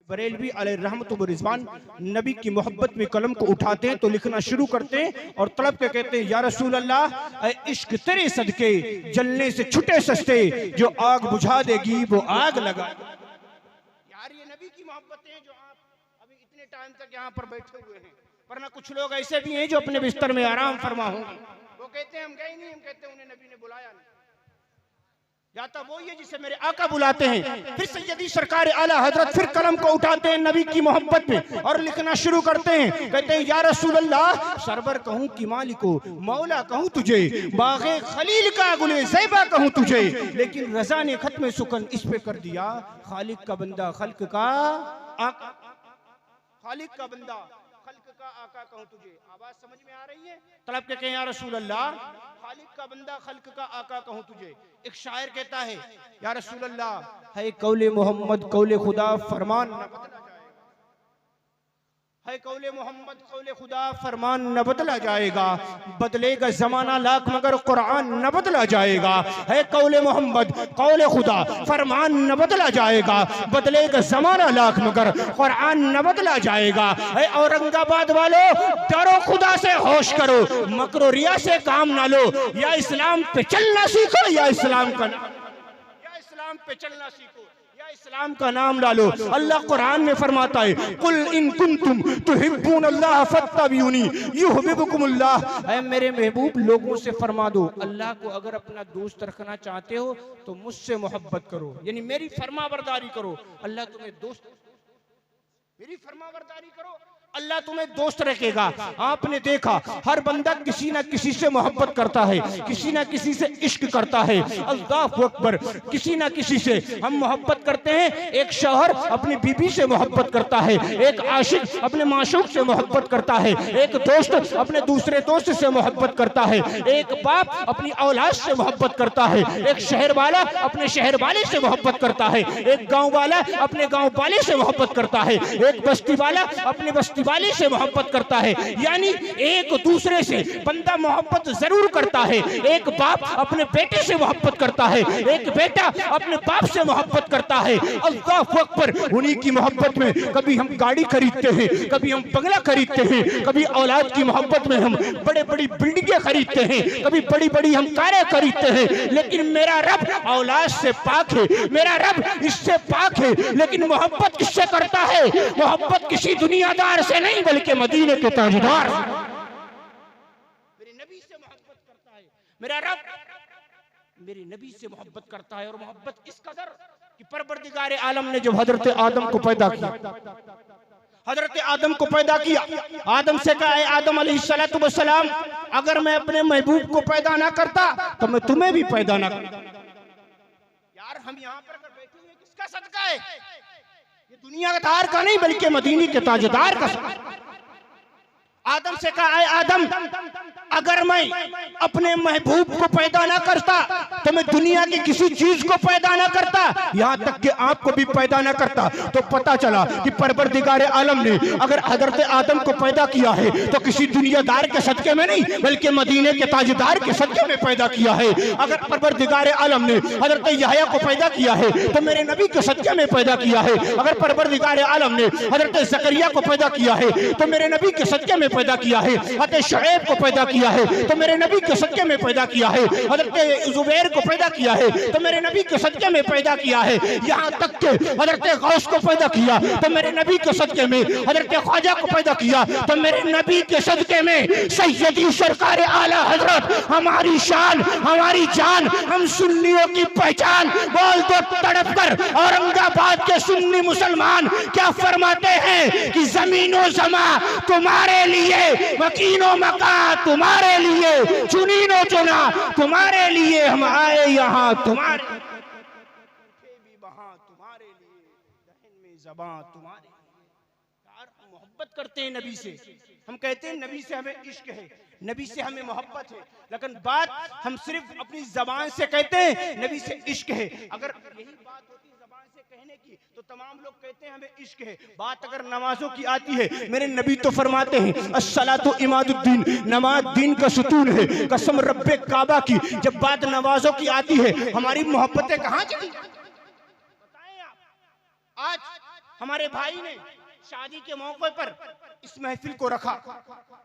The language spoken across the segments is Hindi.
बरेलवी अलैहि रहमत व रिज़वान नबी की मोहब्बत में कलम को उठाते हैं तो लिखना शुरू करते हैं और तड़प के कहते हैं, या रसूल अल्लाह, इश्क तेरे सदके जलने से छुटे सस्ते, जो आग बुझा देगी वो आग लगा। यार ये नबी की मोहब्बत है जो आप अभी इतने टाइम तक यहाँ पर बैठे हुए हैं, वरना कुछ लोग ऐसे भी हैं जो अपने बिस्तर में आराम फरमा होंगे, वो कहते हैं हम गए नहीं, हम कहते हैं उन्हें नबी ने बुलाया नहीं। जाता वो ही है जिसे मेरे आका बुलाते हैं। फिर सैयदी सरकार आला हजरत फिर कलम को उठाते हैं नबी की मोहब्बत में और लिखना शुरू करते हैं। कहते हैं, या रसूल अल्लाह, सरवर कहूँ कि मालिको, मौला कहूँ तुझे, बागे खलील का गुले ज़ैबा कहूँ तुझे, लेकिन रजा ने खत्म सुकन इस पे कर दिया, खालिक का बंदा खल्क का आका, खालिक का बंदा खल्क का आका कहूँ तुझे। आवाज समझ में आ रही है? तलब के कहें, या रसूल अल्लाह, खालिक का बंदा खल्क का आका कहूँ तुझे। एक शायर कहता है, या रसूल अल्लाह, है कौले मोहम्मद कौले खुदा फरमान न बदला जाएगा, है कौले मोहम्मद कौले खुदा फरमान न बदला जाएगा, बदलेगा जमाना लाख मगर कुरान न बदला जाएगा। है कौले मोहम्मद कौले खुदा फरमान न बदला जाएगा, बदलेगा जमाना लाख मगर कुरान न बदला जाएगा। है औरंगाबाद वालों, डरो खुदा से, होश करो, मकरो रिया से काम ना लो, या इस्लाम पे चलना सीखो, या इस्लाम पे चलना सीखो, या इस्लाम का नाम डालो। अल्लाह कुरान में फरमाता है, कुल इन कुंतुम तुहिब्बूनल्लाह फत्तबिऊनी युहिब्बुकुमुल्लाह। ऐ मेरे महबूब, लोगों से फरमा दो, अल्लाह को अगर अपना दोस्त रखना चाहते हो तो मुझसे मोहब्बत करो, यानी मेरी फरमाबरदारी करो। अल्लाह तुम्हें दोस्त, मेरी फरमाबरदारी करो, अल्लाह तुम्हें दोस्त रखेगा। आपने देखा हर बंदा किसी ना किसी से मोहब्बत करता है, किसी ना किसी से इश्क करता है। अल्लाहु अकबर, किसी ना किसी से हम मोहब्बत करते हैं। एक शौहर अपनी बीबी से मोहब्बत करता है, एक आशिक अपने माशूक से मोहब्बत करता है, एक दोस्त अपने दूसरे दोस्त से मोहब्बत करता है, एक बाप अपनी औलाद से मोहब्बत करता है, एक शहर वाला अपने शहर वाले से मोहब्बत करता है, एक गाँव वाला अपने गाँव वाले से मोहब्बत करता है, एक बस्ती वाला अपने बस्ती वाले से मोहब्बत करता है। यानी एक दूसरे से बंदा मोहब्बत जरूर करता है। एक बाप अपने बेटे से मोहब्बत करता है, एक बेटा अपने बाप से मोहब्बत करता है। अल्लाहु अकबर, उन्हीं की मोहब्बत में कभी हम गाड़ी खरीदते हैं, कभी हम बंगला खरीदते हैं, कभी औलाद की मोहब्बत में हम बड़े बड़ी बिल्डिंगें खरीदते हैं, कभी बड़ी बड़ी हम कारें खरीदते हैं। लेकिन मेरा रब औलाद से पाक है, मेरा रब इससे पाक है। लेकिन मोहब्बत किससे करता है? मोहब्बत किसी दुनियादार से नहीं, बल्कि मदीने के ताजदार, मेरे नबी से मोहब्बत करता है। मेरा रब मेरे नबी से मोहब्बत करता है। और मोहब्बत इस कदर कि परवरदिगार आलम ने जब हजरत आदम को पैदा किया, हजरत आदम को पैदा किया, आदम से कहा, है आदम अलैहिस्सलातु वस्सलाम, अगर मैं अपने महबूब को पैदा ना करता तो मैं तुम्हें भी पैदा ना करता। यार हम यहाँ पर अगर बैठे हुए, किसका सदका है? ये दुनियादार का नहीं, बल्कि मदीने के ताजदार का। आदम से कहा, है आदम, अगर मैं अपने महबूब को पैदा ना करता तो मैं दुनिया की किसी चीज को पैदा ना करता, यहाँ तक कि आपको भी पैदा ना करता। तो पता चला कि परवरदिगार आलम ने अगर हजरत आदम को पैदा किया है तो किसी दुनियादार के सदके में नहीं, बल्कि मदीने के ताजदार के सदके में पैदा किया है। अगर परवरदिगार आलम ने हजरत यहया को पैदा किया है तो मेरे नबी के सदके में पैदा किया है। अगर परवरदिगार आलम ने हजरत जकरिया को पैदा किया है तो मेरे नबी के सदके में पैदा किया है। हजरत शुएब को पैदा किया है तो मेरे नबी के सदके में पैदा किया है। हजरत जुबैर को पैदा किया है तो मेरे नबी के सदके में पैदा किया है। यहाँ तक के हजरत गौस को पैदा किया तो मेरे नबी के सदके में, हजरत ख्वाजा को पैदा किया तो मेरे नबी के सदके में। सैयदी सरकार आला हजरत हमारी शान, हमारी जान, हम सुन्नियों की पहचान। बोल दो तड़प कर, औरंगाबाद के सुन्नी मुसलमान क्या फरमाते हैं कि जमीनो जमा तुम्हारे लिए, मकीनो मका तुम्हारे लिए, चुनीनो चुना तुम्हारे लिए, हम आए यहाँ तुम्हारे भी वहाँ तुम्हारे लिए, दहन में ज़बां तुम्हारे। यार मोहब्बत करते हैं नबी से, हम कहते हैं नबी से हमें इश्क है, नबी से हमें मोहब्बत है, लेकिन बात हम सिर्फ अपनी जबान से कहते हैं नबी से इश्क है। अगर यही बात होती जबान से कहने की तो तमाम लोग कहते हैं हमें इश्क है। बात अगर नमाजों की आती है, मेरे नबी तो फरमाते हैं अस्सलातु इमादुद्दीन, नमाज दीन का सुतून है। कसम रब्बे काबा की, जब बात नमाजों की आती है हमारी मोहब्बतें कहाँ चली? बताएं आप। आज हमारे भाई ने शादी के मौके पर इस महफिल को रखा,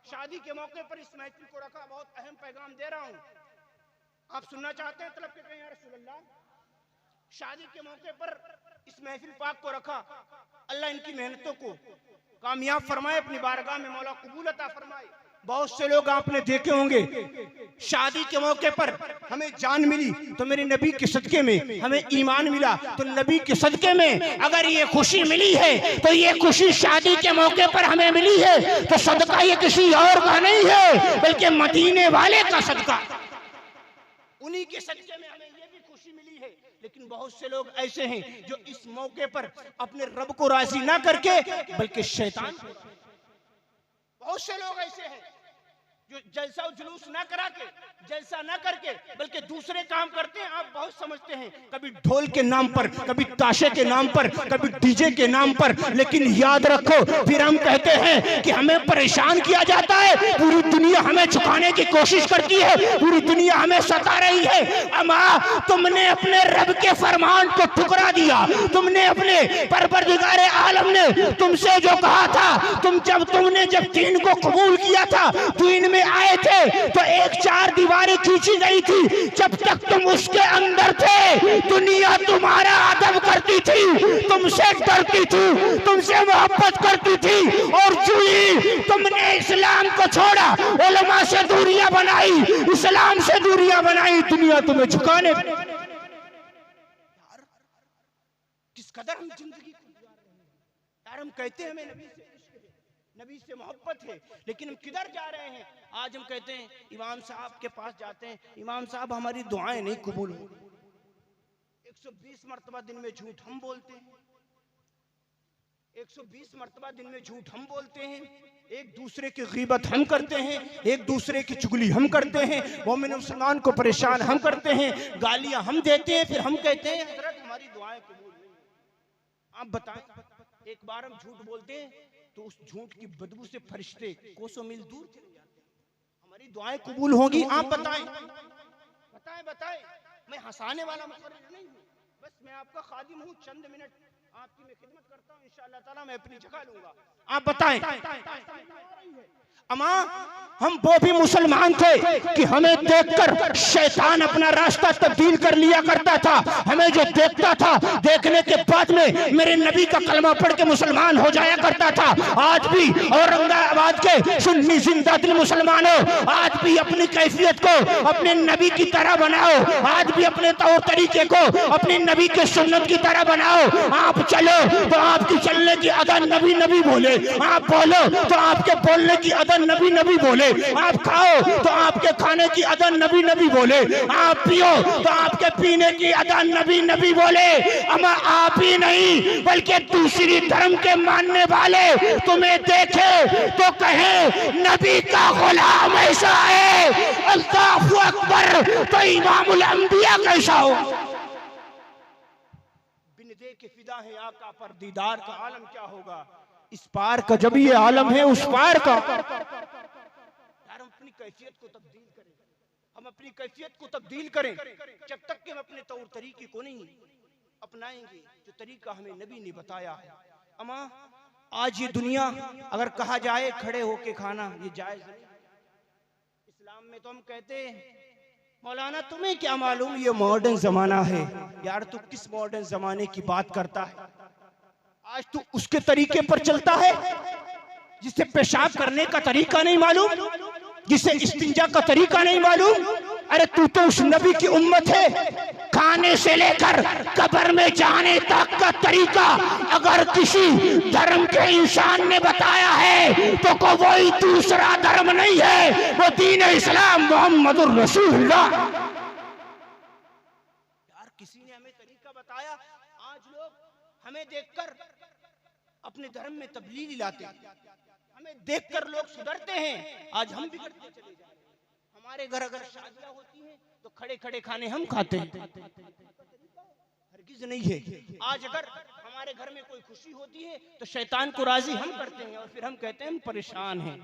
शादी के मौके पर इस महफिल को रखा। बहुत अहम पैगाम दे रहा हूं, आप सुनना चाहते हैं? तलब के कहें या रसूल अल्लाह। शादी के मौके पर इस महफिल पाक को रखा। अल्लाह इनकी मेहनतों को कामयाब फरमाए, अपनी बारगाह में मौला कबूल अता फरमाए। बहुत से लोग आपने देखे होंगे शादी के मौके पर हमें जान मिली तो मेरे नबी के सदके में, हमें ईमान मिला तो नबी के सदके में। अगर ये खुशी मिली है तो ये खुशी शादी के मौके पर हमें मिली है तो सदका ये किसी और का नहीं है बल्कि मदीने वाले का सदका, उन्हीं के सदके में हमें ये भी खुशी मिली है। लेकिन बहुत से लोग ऐसे हैं जो इस मौके पर अपने रब को राजी ना करके बल्कि शैतान, बहुत से लोग ऐसे हैं जो जलसा जुलूस ना करा के, जलसा ना करके बल्कि दूसरे काम करते हैं। आप बहुत समझते हैं, कभी ढोल के नाम पर, कभी ताशे के नाम पर, कभी डीजे के नाम पर। लेकिन याद रखो, फिर हम कहते हैं कि हमें परेशान किया जाता है, पूरी दुनिया हमें झुकाने की कोशिश करती है, पूरी दुनिया हमें सता रही है। अमा तुमने अपने रब के फरमान को ठुकरा दिया, तुमने अपने परवरदिगार आलम ने तुमसे जो कहा था, तुमने जब दीन को कबूल किया था, दीन में आए थे तो एक चार दीवारें खींची गई थी। जब तक तुम उसके अंदर थे दुनिया तुम्हारा अदब करती थी, तुमसे डरती थी, तुमसे मोहब्बत करती थी। और जो ही तुमने इस्लाम को छोड़ा, उलमा से दूरियां बनाई, इस्लाम से दूरियां बनाई, दुनिया तुम्हें झुकाने। किस कदर हम जिंदगी यार, हम कहते हैं हमें नबी से मोहब्बत है, लेकिन हम किधर जा रहे हैं? आज हम कहते हैं इमाम साहब के पास जाते हैं, इमाम साहब हमारी दुआएं नहीं कबूल हो। 120 मरतबा दिन में झूठ हम बोलते हैं, 120 मरतबा दिन में झूठ हम बोलते हैं, एक दूसरे की गीबत हम करते हैं, एक दूसरे की चुगली हम करते हैं, मोमिन मुसलमान को परेशान हम करते हैं, गालियां हम देते हैं, फिर हम कहते हैं हज़रत हमारी दुआएं कबूल नहीं। आप बताएं, एक बार हम झूठ बोलते हैं तो उस झूठ की बदबू से फरिश्ते कोसों मील दूर चले जाते हैं, हमारी दुआएं कबूल होंगी? आप बताएं, बताएं, बताएं। मैं हंसाने वाला मुकर्रिर नहीं हूँ, बस मैं आपका खादिम हूँ। चंद मिनट आपकी मैं खिदमत करता हूँ, इंशाअल्लाह ताला मैं अपनी जगह लूंगा। आप बताएं। अमा हम वो भी मुसलमान थे कि हमें देखकर शैतान अपना रास्ता तब्दील कर लिया करता था। हमें जो देखता था, देखने के बाद में मेरे नबी का कलमा पढ़ के मुसलमान हो जाया करता था। आज भी औरंगाबाद के सुन्नी जिंदा दिल मुसलमानों, आज भी अपनी कैफियत को अपने नबी की तरह बनाओ, आज भी अपने तौर तरीके को अपने नबी के सुन्नत की तरह बनाओ। आप चलो तो आपकी चलने की अदा नबी नबी बोले, आप बोलो तो आपके बोलने की अदा नबी नबी बोले, आप खाओ तो आपके खाने की अदा नबी नबी बोले, आप पियो तो आपके पीने की अदा नबी नबी बोले। अमा आप ही नहीं बल्कि दूसरी धर्म के मानने वाले तुम्हें देखे तो कहे नबी का गुलाम ऐसा है, अल्लाहु अकबर, तो इमामुल अंबिया कैसा हो। बिन दे के फिदा है आका पर, दीदार का आलम क्या होगा इस पार का, जब ये आलम है उस पार का। यार हम अपनी कैफियत को तब्दील करें, हम अपनी कैफियत को तब्दील करें। जब तक कि हम अपने तौर तरीके को नहीं अपनाएंगे जो तरीका हमें नबी ने बताया है। अमा आज ये दुनिया अगर कहा जाए खड़े होके खाना ये जायज नहीं। इस्लाम में तो हम कहते हैं मौलाना तुम्हें क्या मालूम ये मॉडर्न जमाना है। यार तू किस मॉडर्न जमाने की बात करता है? आज तू उसके तरीके पर चलता है जिसे पेशाब करने का तरीका नहीं मालूम, जिसे इस्तिंजा का तरीका नहीं मालूम। अरे तू तो उस नबी की उम्मत है, खाने से लेकर कब्र में जाने तक का तरीका अगर किसी धर्म के इंसान ने बताया है तो कोई दूसरा धर्म नहीं है, वो दीन इस्लाम मोहम्मदुर रसूलुल्लाह। यार किसी ने हमें तरीका बताया, आज लोग हमें देखकर अपने धर्म में तब्दीली लाते हैं, हमें देखकर लोग सुधरते हैं, आज हम बिगड़ते चले जा रहे हैं। हमारे घर अगर शादियां होती हैं तो खड़े खड़े खाने हम खाते हैं, हरगिज नहीं है। आज अगर हमारे घर में कोई खुशी होती है तो शैतान को राजी हम करते हैं और फिर हम कहते हैं हम परेशान हैं।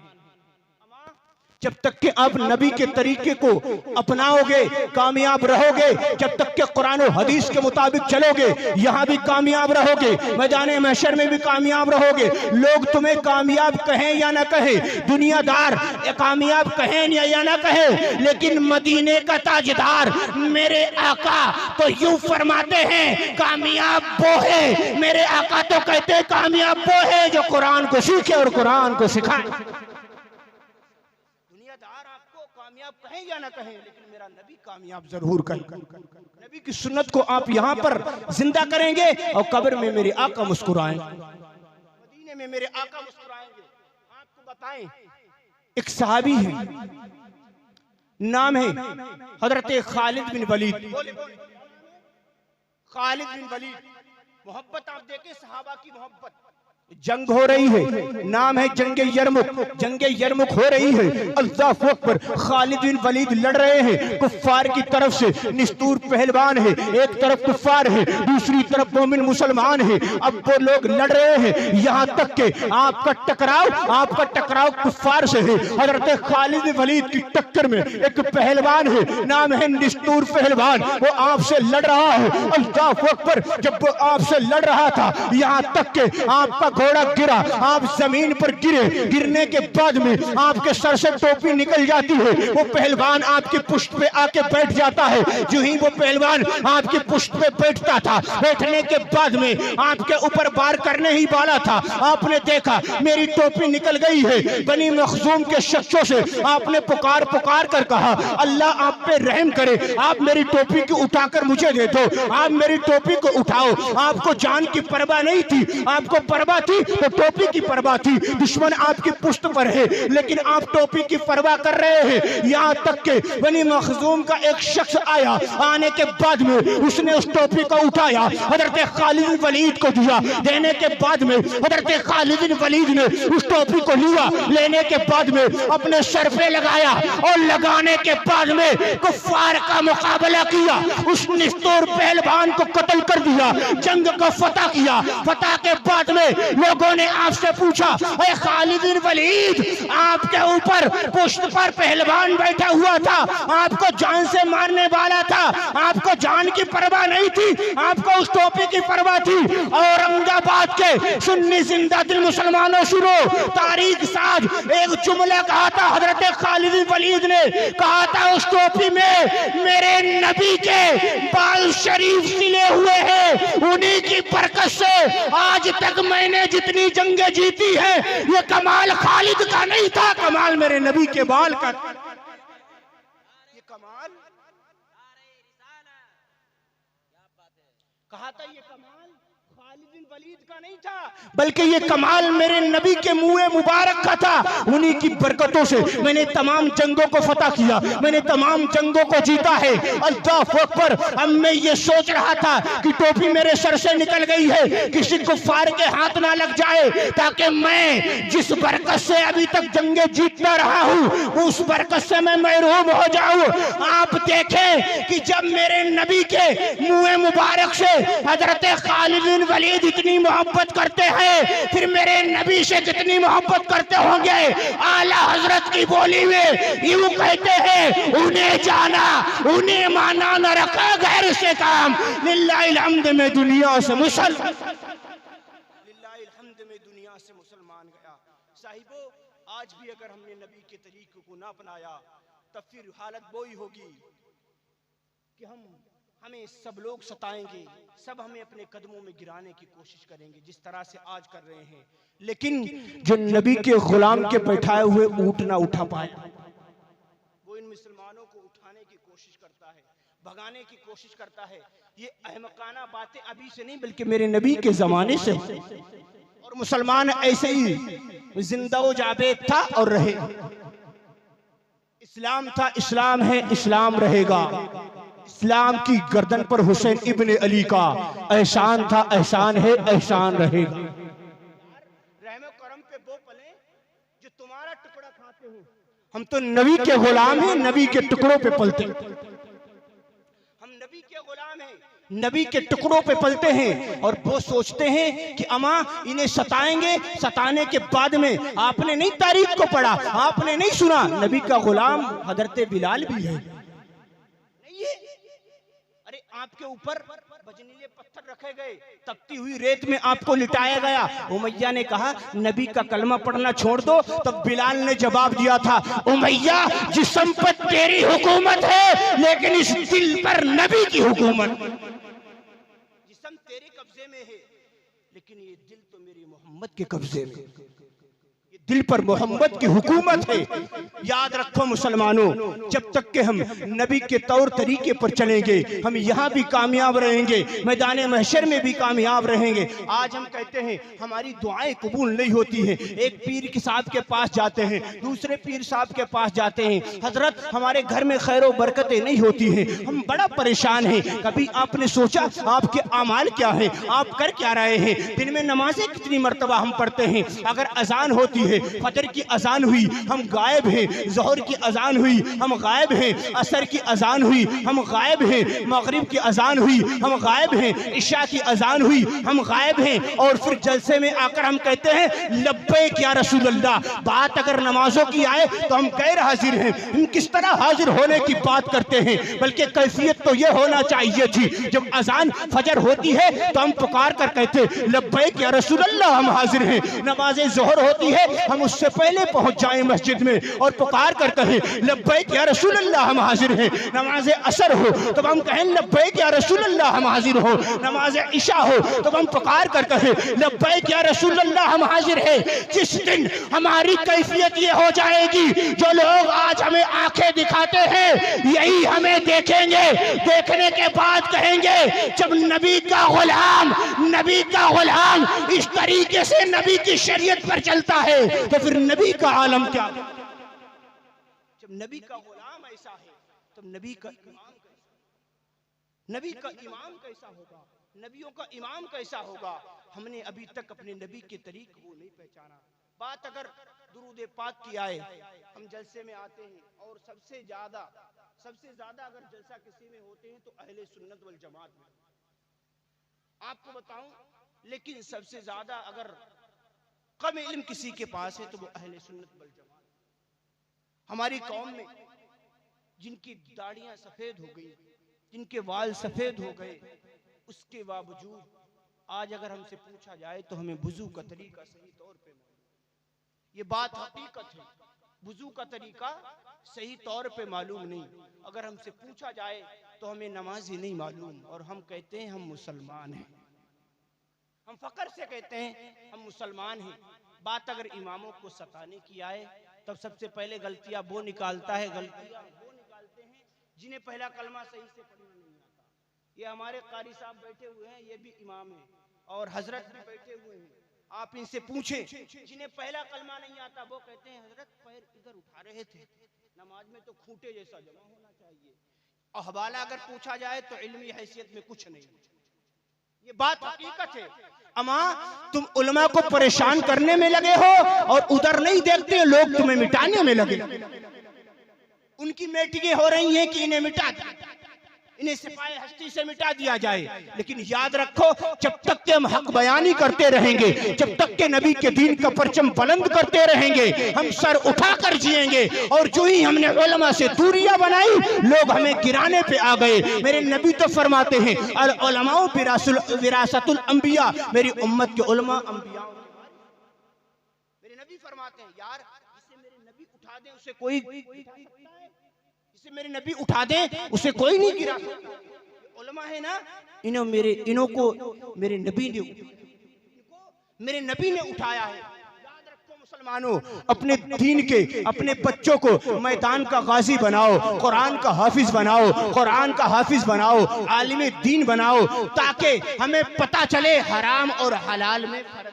जब तक कि आप नबी के तरीके को अपनाओगे कामयाब रहोगे, जब तक कि कुरान और हदीस के मुताबिक चलोगे यहां भी कामयाब रहोगे, मैदान महशर में भी कामयाब रहोगे। लोग तुम्हें कामयाब कहें या ना कहें, दुनियादार कामयाब कहें या ना कहें, लेकिन मदीने का ताजदार मेरे आका तो यूं फरमाते हैं कामयाब वो है, मेरे आका तो कहते हैं कामयाब वो है जो कुरान को सीखे और कुरान को सिखाए। कामयाब कहें या ना कहें, लेकिन मेरा नबी कामयाब जरूर करेगा। नबी की सुन्नत को आप यहाँ पर जिंदा करेंगे और कब्र में मेरे आका मुस्कुराएंगे, मदीने में मेरे आका मुस्कुराएंगे। आपको बताएं, एक सहाबी है, नाम है हजरत खालिद बिन वलीद। खालिद बिन वलीद, मोहब्बत आप देखें सहाबा की मोहब्बत। जंग हो रही है, नाम है जंगे यरमुक, जंगे यरमुक हो रही है। अल्लाहु अकबर, खालिद बिन वलीद लड़ रहे हैं कुफ्फार की तरफ से। निस्तूर पहलवान है, एक तरफ कुफ्फार है, दूसरी तरफ मोमिन मुसलमान है। अब वो लोग लड़ रहे हैं, यहाँ तक के आपका टकराव कुफ्फार से है। हजरत खालिद बिन वलीद की टक्कर में एक पहलवान है, नाम है निस्तूर पहलवान, वो आपसे लड़ रहा है। अल्लाहु अकबर, जब वो आपसे लड़ रहा था यहाँ तक के आपका घोड़ा गिरा, आप जमीन पर गिरे, गिरने के बाद में आपके सर से टोपी निकल जाती है। वो पहलवान आपकी पुष्ट पे आके बैठ जाता है। जो ही वो पहलवान आपकी पुष्ट पे बैठता था, बैठने के बाद में आपके ऊपर वार करने ही वाला था, आपने देखा मेरी टोपी निकल गई है। बनी मखजूम के शख्सों से आपने पुकार कर कहा अल्लाह आप पे रहम करे, आप मेरी टोपी को उठाकर मुझे दे दो, आप मेरी टोपी को उठाओ। आपको जान की परवाह नहीं थी, आपको परवाह थी तो टोपी की परवाह थी। दुश्मन आपकी पुष्ट पर है लेकिन आप टोपी की परवाह कर रहे हैं। यहाँ तक के बनी मखजूम का एक शख्स आया, आने के बाद में उसने उस टोपी को उठाया, हजरत खालिद बिन वलीद को दिया। देने के बाद में हजरत खालिद बिन वलीद ने उस टोपी को लिया, लेने के बाद में अपने सर पे लगाया और लगाने के बाद में कुफ्फार का मुकाबला किया। उस निस्तूर पहलवान को कत्ल कर दिया, जंग को फतह किया। फतह के बाद में लोगों ने आपसे पूछा अरे खालिद बिन वलीद, आपके ऊपर पुष्ट पर पहलवान बैठा हुआ था, आपको जान से मारने वाला था, आपको जान की परवाह नहीं थी, आपको उस टोपी की परवाह थी। औरंगाबाद के सुन्नी जिंदा दिल मुसलमानों सुनो, तारीख साज एक जुमला कहा था हजरत खालिद बिन वलीद ने, कहा था उस टोपी में मेरे नबी के बाल शरीफ सिले हुए हैं, उन्हीं की बरकत से आज तक मैंने जितनी जंगें जीती है ये कमाल खालिद का नहीं था, कमाल मेरे नबी के बाल का। ये कमाल कहा था, ये कमाल खालिद बिन वलीद का नहीं था, बल्कि ये कमाल मेरे नबी के मुंह मुबारक का था। उन्हीं की बरकतों से मैंने तमाम जंगों को फतह किया, मैंने तमाम जंगों को जीता है। अल्लाहु अकबर। अब मैं ये सोच रहा था कि टोपी मेरे सर से निकल गई है, किसी कुफ्फार के हाथ ना लग जाए, ताकि मैं जिस बरकत से अभी तक जंगे जीतता रहा हूँ उस बरकत से मैं महरूम हो जाऊं। आप देखें कि जब मेरे नबी के मुंह मुबारक से हजरत खालिद बिन वलीद इतनी मोहब्बत करते हैं, फिर मेरे नबी से कितनी मोहब्बत करते होंगे। आला हजरत की बोली में यूं कहते हैं, उन्हें जाना उन्हें माना, न रखा गैर से काम। लिल्लाहिल हम्द में दुनिया से मुसलमान गया। साहिबो, आज भी अगर हमने नबी के तरीके को ना अपनाया तब फिर हालत वो ही होगी कि हमें सब लोग सताएंगे, सब हमें अपने कदमों में गिराने की कोशिश करेंगे जिस तरह से आज कर रहे हैं। लेकिन जो नबी के गुलाम के बैठाए हुए ऊंट ना उठा पाए, वो इन मुसलमानों को उठाने की कोशिश करता है, भगाने की कोशिश करता है। ये अहमकाना बातें अभी से नहीं बल्कि मेरे नबी के जमाने से, और मुसलमान ऐसे ही जिंदा व जावेद था और रहे। इस्लाम था, इस्लाम है, इस्लाम रहेगा। इस्लाम की गर्दन पर हुसैन इब्ने अली का एहसान था, एहसान है, एहसान रहेगा। रहम करम पे वो पले जो तुम्हारा टुकड़ा खाते हो। हम तो नबी के गुलाम हैं, नबी के टुकड़ों पे पलते। हम नबी के गुलाम हैं, नबी के टुकड़ों पे पलते हैं और वो सोचते हैं कि अम्मा इन्हें सताएंगे, सताने के बाद में आपने नहीं तारीख को पढ़ा, आपने नहीं सुना, नबी का गुलाम हजरत बिलाल भी है। नहीं है? अरे आपके ऊपर बजनीले पत्थर रखे गए, तपती हुई रेत में आपको लिटाया गया। उमैया ने कहा नबी का कलमा पढ़ना छोड़ दो, तब बिलाल ने जवाब दिया था, उमैया जिस्म पर तेरी हुकूमत है लेकिन इस दिल पर नबी की हुकूमत। जिस्म तेरे कब्जे में है लेकिन ये दिल तो मेरी मोहम्मद के कब्जे में, ये दिल पर मोहम्मद की हुकूमत है। याद रखो मुसलमानों, जब तक के हम नबी के तौर तरीके पर चलेंगे हम यहाँ भी कामयाब रहेंगे, मैदान महशर में भी कामयाब रहेंगे। आज हम कहते हैं हमारी दुआएं कबूल नहीं होती हैं, एक पीर के साहब के पास जाते हैं, दूसरे पीर साहब के पास जाते हैं, हजरत हमारे घर में खैर बरकतें नहीं होती हैं, हम बड़ा परेशान हैं। कभी आपने सोचा आपके अमाल क्या है, आप कर क्या रहे हैं? दिन में नमाजें कितनी मरतबा हम पढ़ते हैं? अगर अजान होती है, फजर की अजान हुई हम गायब हैं, ज़ोहर की अजान हुई हम गायब हैं, असर की अजान हुई हम गायब हैं, मगरिब की अजान हुई हम गायब हैं, इशा की अजान हुई हम गायब हैं, और फिर जलसे में आकर हम कहते हैं लब्बैक या रसूल अल्लाह। बात अगर नमाजों की आए तो हम गैर हाजिर हैं। हम किस तरह हाजिर होने की बात करते हैं? बल्कि कैफियत तो यह होना चाहिए थी, जब अजान फजर होती है तो हम पुकार कर कहते लब्बैक या रसूल अल्लाह, हम हाजिर हैं। नमाज ज़ोहर होती है हम उससे पहले पहुंच जाएं मस्जिद में और पुकार कर कहें लब्बैक या रसूल अल्लाह, हम हाजिर हैं। नमाज असर हो तो हम कहें लब्बैक या रसूल अल्लाह, हम हाजिर हो। नमाज इशा हो तो हम पुकार कर कहें लब्बैक या रसूल अल्लाह, हम हाजिर हैं। जिस दिन हमारी कैफियत ये हो जाएगी, जो लोग आज हमें आंखें दिखाते हैं यही हमें देखेंगे, देखने के बाद कहेंगे जब नबी का गुलाम इस तरीके से नबी की शरीयत पर चलता है तो फिर नबी का आलम क्या? जब नबी का गुलाम ऐसा है तो नबी का इमाम कैसा होगा, नबियों का इमाम कैसा होगा? हमने अभी तक अपने नबी के तरीके को नहीं पहचाना। बात अगर दुरूद पाक की आए, हम जलसे में आते हैं और सबसे ज्यादा अगर जलसा किसी में होते हैं तो अहले सुन्नत वल जमात में, आपको बताऊं, लेकिन सबसे ज्यादा अगर कम इल्म किसी के पास है तो वो अहले सुन्नत वल जमात। हमारी कौम में जिनकी दाढ़ियां सफेद हो गई, जिनके वाल सफेद हो गए, उसके बावजूद आज अगर हमसे पूछा जाए तो हमें वुजू का तरीका सही तौर पे, ये बात हकीकत है, वुजू का तरीका सही तौर पे मालूम नहीं। अगर हमसे पूछा जाए तो हमें नमाज ही नहीं मालूम, और हम कहते हैं हम मुसलमान हैं, हम फक्र से कहते हैं हम मुसलमान हैं। बात अगर इमामों को सताने की आए तब सबसे पहले गलतियां वो निकालते हैं जिन्हें पहला कलमा सही से पढ़ना नहीं आता। ये हमारे कारी साहब बैठे हुए हैं, ये भी इमाम हैं, और हजरत भी बैठे हुए हैं। आप इनसे पूछें जिन्हें पहला कलमा नहीं आता, वो कहते हैं हजरत पैर इधर उठा रहे थे, नमाज में तो खूंटे जैसा जमा होना चाहिए। और हवाला अगर पूछा जाए तो इल्मी हैसियत में कुछ नहीं। ये बात हकीकत है। अमा तुम उलमा को परेशान करने में लगे हो और उधर नहीं देखते लोग तुम्हें मिटाने में लगे। उनकी मीटिंगें हो रही हैं कि इन्हें मिटा दिया, इन्हें सिपाही हस्ती से मिटा दिया जाए। लेकिन याद रखो, जब तक के हम हक बयानी करते रहेंगे, जब तक के नबी के दीन का परचम बुलंद करते रहेंगे, हम सर उठाकर जिएंगे। और जो ही हमने उलमा से दूरियां बनाई, लोग हमें गिराने पे आ गए। मेरे नबी तो फरमाते हैं अल उलमाउ विरासतुल अंबिया, मेरी उम्मत के उलमा अंबिया। मेरे नबी फरमाते हैं यार जिसे मेरे नबी उठा दे उसे कोई जिसे मेरे नबी उठा दे उसे कोई नहीं गिरा सकता। उलमा है ना, इन्हों को मेरे नबी ने उठाया है। याद रखो मुसलमानों, अपने दीन के अपने बच्चों को मैदान का गाजी बनाओ, कुरान का हाफिज बनाओ, आलिम दीन बनाओ, ताकि हमें पता चले हराम और हलाल में फर्क,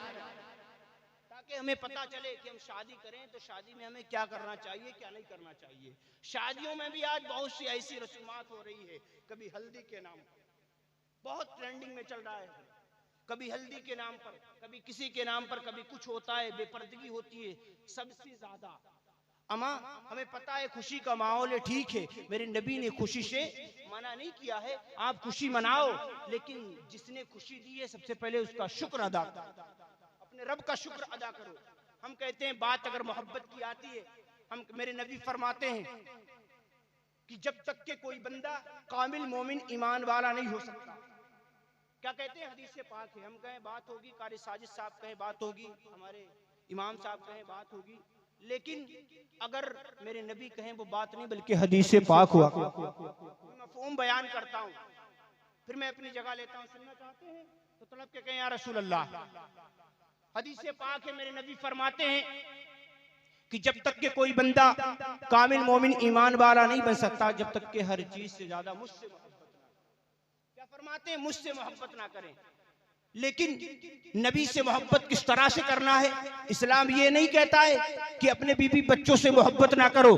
ताकि हमें पता चले कि हम शादी करें तो शादी में हमें क्या करना चाहिए, क्या नहीं करना चाहिए। शादियों में भी आज बहुत सी ऐसी रस्मात हो रही है, कभी हल्दी के नाम पर, बहुत ट्रेंडिंग में चल रहा है, कभी हल्दी के नाम पर, कभी किसी के नाम पर, कभी कुछ होता है, बेपर्दगी होती है। सबसे ज्यादा अमा हमें पता है खुशी का माहौल है, ठीक है, मेरे नबी ने खुशी से मना नहीं किया है, आप खुशी मनाओ, लेकिन जिसने खुशी दी है सबसे पहले उसका शुक्र अदा करो, अपने रब का शुक्र अदा करो। हम कहते हैं बात अगर मोहब्बत की आती है, हम मेरे नबी फरमाते हैं कि जब तक के कोई बंदा कामिल मोमिन ईमान वाला नहीं हो सकता, क्या कहते हैं हदीस से पाक है, हम कहें बात होगी, कारी साजिद साहब कहें बात होगी, हमारे इमाम साहब कहें बात होगी, लेकिन अगर मेरे नबी कहें वो बात नहीं बल्कि हदीस से पाक हुआ। मफ़हूम बयान करता हूँ, फिर मैं अपनी जगह लेता हूँ। सुनना चाहते हैं तो तलब के कहें या रसूल अल्लाह। हदीस से पाक है, मेरे नबी फरमाते हैं कि जब तक के कोई बंदा कामिल मोमिन ईमान वाला नहीं बन सकता जब तक के हर चीज से ज्यादा मुझसे मोहब्बत ना करें। क्या फरमाते हैं? मुझसे मोहब्बत ना करें। लेकिन नबी से मोहब्बत किस तरह से करना है? इस्लाम ये नहीं कहता है कि अपने बीवी बच्चों से मोहब्बत ना करो,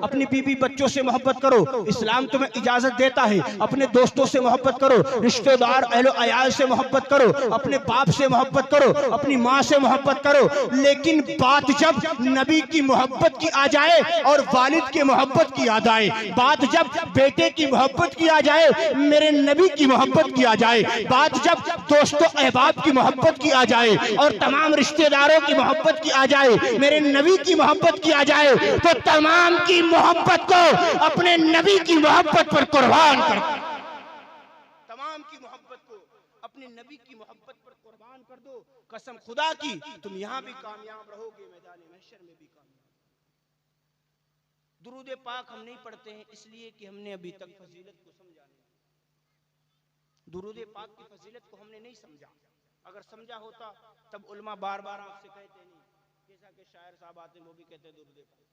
अपनी बीवी बच्चों से मोहब्बत करो। इस्लाम तुम्हें इजाजत देता है अपने दोस्तों से मोहब्बत करो, रिश्तेदार अहलो अयाल से मोहब्बत करो, अपने बाप से मोहब्बत करो, अपनी माँ से मोहब्बत करो। लेकिन बात जब नबी की मोहब्बत की आ जाए और वालिद की मोहब्बत की आ जाए, बात जब बेटे की मोहब्बत की आ जाए, मेरे नबी की मोहब्बत की आ जाए, बात जब दोस्तों अहबाब की मोहब्बत की आ जाए और तमाम रिश्तेदारों की मोहब्बत की आ जाए, मेरे नबी की मोहब्बत की आ जाए, तो तमाम की मोहब्बत को अपने नबी की मोहब्बत पर कुर्बान कर, तमाम की मोहब्बत को अपने नबी की मोहब्बत पर कुर्बान कर दो। कसम खुदा की तुम यहाँ भी कामयाब रहोगे, मैदान महशर में भी कामयाब। दुरूद पाक हम नहीं पढ़ते हैं इसलिए कि हमने अभी तक फजीलत को समझा नहीं, दुरूद पाक की फजीलत को हमने नहीं समझा। अगर समझा होता तब उलमा बार बार आपसे कहते नहीं, जैसा कि शायर साहब आते हैं वो भी कहते हैं दुरूद पाक।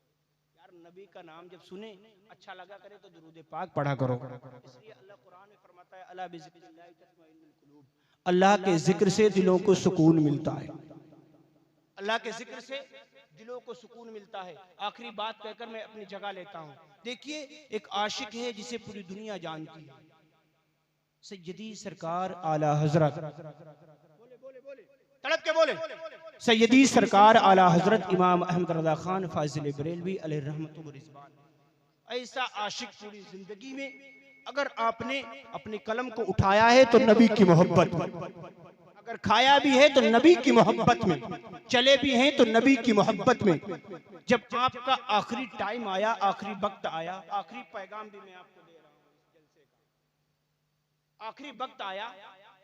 यार नबी का नाम जब सुने अच्छा लगा करे तो दुरूद पाक पढ़ा करो। इसलिए अल्लाह कुरान में फरमाता है अला बिज़िक्रिल्लाहि तत्मइन्नुल कुलूब, अल्लाह के जिक्र से दिलों को सुकून मिलता है, अल्लाह के जिक्र से दिलों को सुकून मिलता है। आखिरी बात कहकर मैं अपनी जगह लेता हूँ। देखिए एक आशिक है जिसे पूरी दुनिया जानती है, सैयदी सरकार आला हजरत, तड़प के बोले, सैयदी सरकार आला हजरत इमाम अहमद रज़ा खान फाजिल बरेलवी अलैहि रहमतुल्लाह व रिज़वान। ऐसा आशिक पूरी जिंदगी में अगर आपने अपने कलम को उठाया है तो नबी की मोहब्बत, अगर खाया भी है तो नबी की मोहब्बत में, चले भी हैं तो नबी की मोहब्बत में। जब आपका आखिरी टाइम आया, आखिरी वक्त आया, आखिरी पैगाम भी मैं आपको दे रहा हूँ इस जलसे का, आखिरी वक्त आया।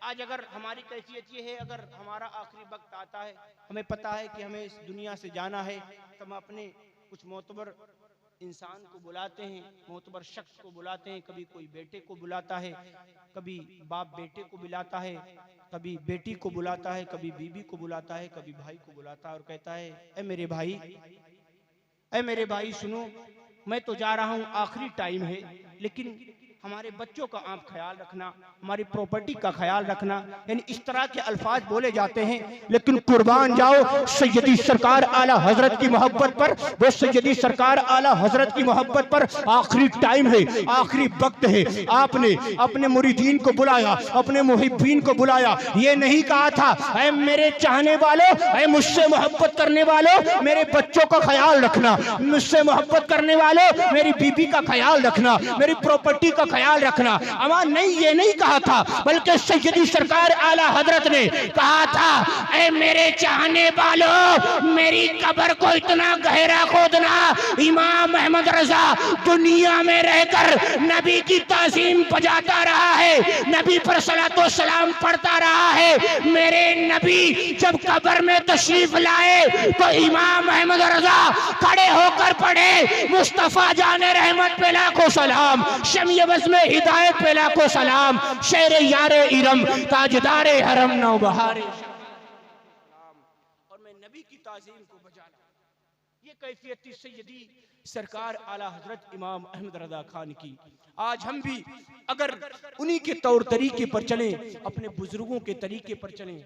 आज अगर हमारी कैफियत ये है, अगर हमारा आखिरी वक्त आता है, हमें पता है कि हमें इस दुनिया से जाना है, तो हम अपने कुछ मोतबर इंसान को बुलाते हैं, मोतबर शख्स को बुलाते हैं। कभी कोई बेटे को बुलाता है, कभी बाप बेटे को बुलाता है, कभी बेटी को बुलाता है, कभी बीबी को बुलाता है, कभी भाई को बुलाता है और कहता है ए मेरे भाई, ए मेरे भाई सुनो, मैं तो जा रहा हूँ, आखिरी टाइम है, लेकिन हमारे बच्चों का आप ख्याल रखना, हमारी प्रॉपर्टी का ख्याल रखना। यानी इस तरह के अल्फाज बोले जाते हैं। लेकिन कुर्बान जाओ सैयदी सरकार आला हजरत की मोहब्बत पर, वो सैयदी सरकार आला हजरत की मोहब्बत पर आखिरी टाइम है, आखिरी वक्त है। आपने अपने मुरीदीन को बुलाया, अपने मुहिब्बीन को बुलाया, ये नहीं कहा था ऐ मेरे चाहने वालों, ऐ मुझसे मोहब्बत करने वालों, मेरे बच्चों का ख्याल रखना, मुझसे मोहब्बत करने वालों, मेरी बीबी का ख्याल रखना, मेरी प्रॉपर्टी का ख्याल रखना। अमा नहीं, ये नहीं कहा था, बल्कि सैयदी सरकार आला हजरत ने कहा था ऐ मेरे चाहने वालों, मेरी कब्र को इतना गहरा खोदना। इमाम अहमद रजा दुनिया में रहकर नबी की ताज़ीम बजाता रहा है, नबी पर सलातो सलाम पढ़ता रहा है। मेरे नबी जब कब्र में तशरीफ लाए तो इमाम अहमद रजा खड़े होकर पढ़े मुस्तफा जाने रहमत पे लाखों सलाम, शमीय बज़्म में हिदायत पे लाखों सलाम, शेर यारे इरम ताजदारे हरम नौबहारे। और मैं नबी की ताज़ीम को बजाना, ये कैफियत थी सैयदी सरकार आला हजरत इमाम अहमद रज़ा खान की। आज हम भी अगर उन्हीं के तौर तरीके पर चलें, अपने बुजुर्गों के तरीके पर चलें।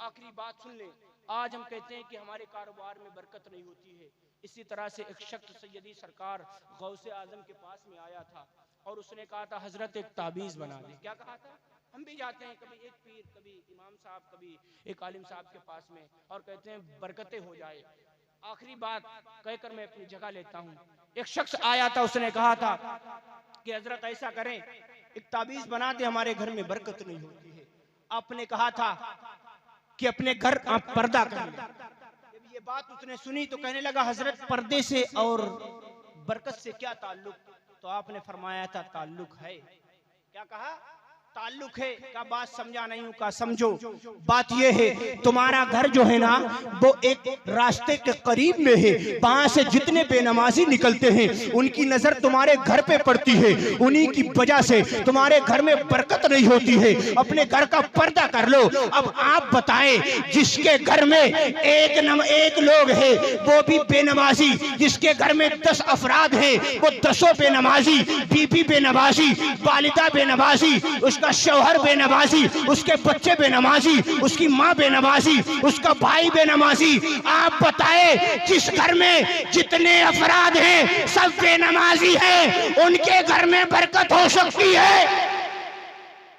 आखिरी बात सुन लें, आज हम कहते हैं कि हमारे कारोबार में बरकत नहीं होती है। इसी तरह से एक शख्स सैयदी सरकार गौसे आजम के पास में आया था और उसने कहा था हजरत एक ताबीज़ बना दे। क्या कहा था? हम भी जाते हैं कभी एक पीर, कभी इमाम साहब, कभी एक आलिम साहब के पास में और कहते हैं बरकतें हो जाए। आखिरी बात कहकर मैं अपनी जगह लेता हूँ। एक शख्स आया था, उसने कहा था कि हजरत ऐसा करें, एक ताबीज बना दे, हमारे घर में बरकत नहीं होती है। आपने कहा था कि अपने घर आप पर्दा कर लें। जब ये बात उसने सुनी तो कहने लगा, हजरत पर्दे से और बरकत से क्या ताल्लुक? तो आपने फरमाया था ताल्लुक है। क्या कहा? ताल्लुक है। क्या बात समझा नहीं हूं? का समझो। बात यह है, तुम्हारा घर जो है ना वो एक रास्ते के करीब में है। वहां से जितने बेनमाजी निकलते हैं उनकी नजर तुम्हारे घर पे पड़ती है, उन्हीं की वजह से तुम्हारे घर में बरकत नहीं होती है। अपने घर का पर्दा कर लो। अब आप बताएं, जिसके घर में एक लोग है वो भी बेनमाजी, जिसके घर में 10 अफराद है वो 10 बेनमाजी, बीबी बेनमाजी, वालिदा बेनमाजी, उसका शौहर बेनमाजी, उसके बच्चे बेनमाजी, उसकी माँ बेनमाजी, उसका भाई बेनमाजी। आप बताएं, जिस घर में जितने अफराद हैं सब बेनमाजी हैं, उनके घर में बरकत हो सकती है?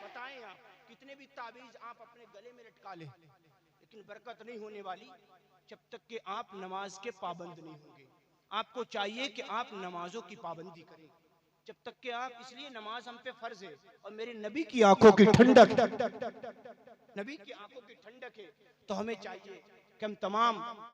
बताएं आप, कितने भी ताबीज आप अपने गले में लटका लें, लेकिन बरकत नहीं होने वाली जब तक कि आप नमाज के पाबंद नहीं होंगे। आपको चाहिए कि आप नमाजों की पाबंदी करें, जब तक कि आप, इसलिए नमाज हम पे फर्ज है। और मेरे नबी की आंखों की ठंडक, नबी की आंखों की ठंडक है, तो हमें चाहिए कि हम तमाम